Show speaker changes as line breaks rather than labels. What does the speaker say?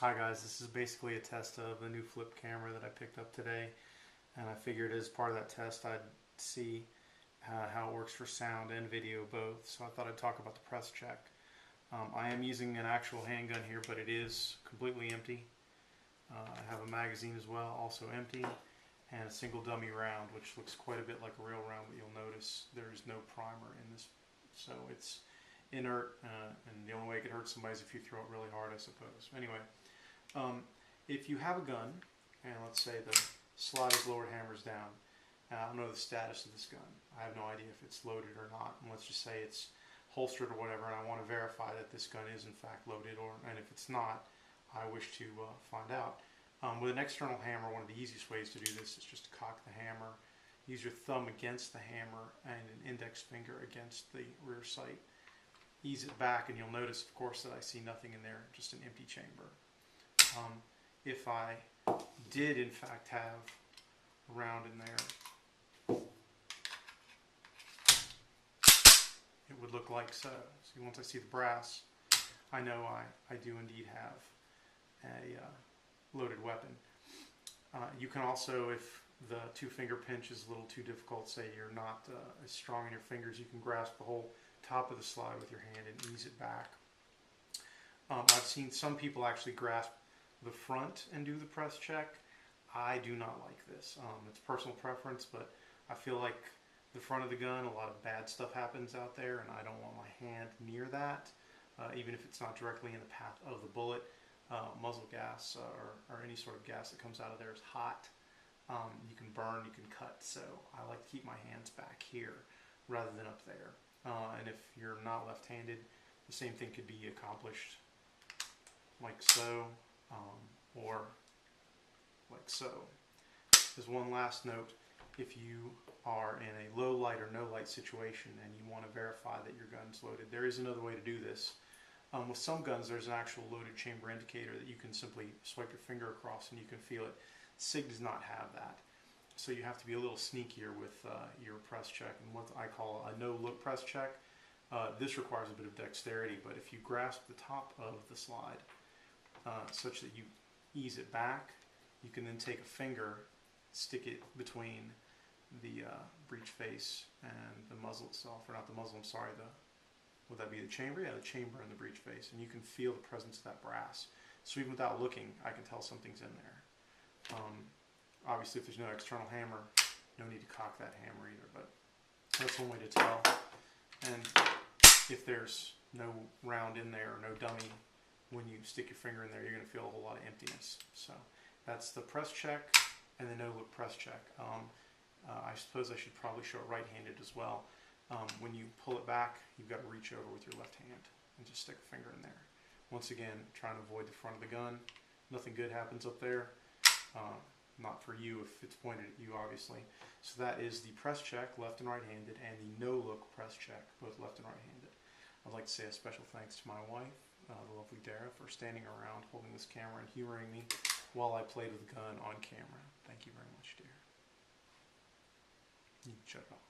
Hi guys, this is basically a test of a new flip camera that I picked up today, and I figured as part of that test I'd see how it works for sound and video both, so I thought I'd talk about the press check. I am using an actual handgun here, but it is completely empty. I have a magazine as well, also empty, and a single dummy round, which looks quite a bit like a real round, but you'll notice there's no primer in this, so it's inert, and the only way it could hurt somebody is if you throw it really hard, I suppose. Anyway, if you have a gun, and let's say the slide is lowered, hammers down, and I don't know the status of this gun. I have no idea if it's loaded or not, and let's just say it's holstered or whatever, and I want to verify that this gun is in fact loaded, and if it's not, I wish to find out. With an external hammer, one of the easiest ways to do this is just to cock the hammer, use your thumb against the hammer and an index finger against the rear sight. Ease it back, and you'll notice, of course, that I see nothing in there, just an empty chamber. If I did in fact have a round in there, it would look like so. See, once I see the brass, I know I do indeed have a loaded weapon. You can also, if the two-finger pinch is a little too difficult, say you're not as strong in your fingers, you can grasp the whole top of the slide with your hand and ease it back. I've seen some people actually grasp the front and do the press check. I do not like this. It's personal preference, but I feel like the front of the gun, a lot of bad stuff happens out there, and I don't want my hand near that, even if it's not directly in the path of the bullet. Muzzle gas or any sort of gas that comes out of there is hot. You can burn, you can cut, so I like to keep my hands back here rather than up there. And if you're not left-handed, the same thing could be accomplished like so, or like so. As one last note, if you are in a low light or no light situation and you want to verify that your gun's loaded, there is another way to do this. With some guns, there's an actual loaded chamber indicator that you can simply swipe your finger across and you can feel it. SIG does not have that, so you have to be a little sneakier with your press check, and what I call a no-look press check. This requires a bit of dexterity, but if you grasp the top of the slide such that you ease it back, you can then take a finger, stick it between the breech face and the muzzle itself, or not the muzzle, I'm sorry, would that be the chamber? Yeah, the chamber and the breech face, and you can feel the presence of that brass. So even without looking, I can tell something's in there. Obviously, if there's no external hammer, no need to cock that hammer either, but that's one way to tell. And if there's no round in there or no dummy, when you stick your finger in there, you're going to feel a whole lot of emptiness. So that's the press check and the no-look press check. I suppose I should probably show it right-handed as well. When you pull it back, you've got to reach over with your left hand and just stick a finger in there. Once again, trying to avoid the front of the gun. Nothing good happens up there. Not for you if it's pointed at you, obviously. So that is the press check, left and right-handed, and the no-look press check, both left and right-handed. I'd like to say a special thanks to my wife, the lovely Dara, for standing around holding this camera and humoring me while I played with the gun on camera. Thank you very much, dear. You can shut it off.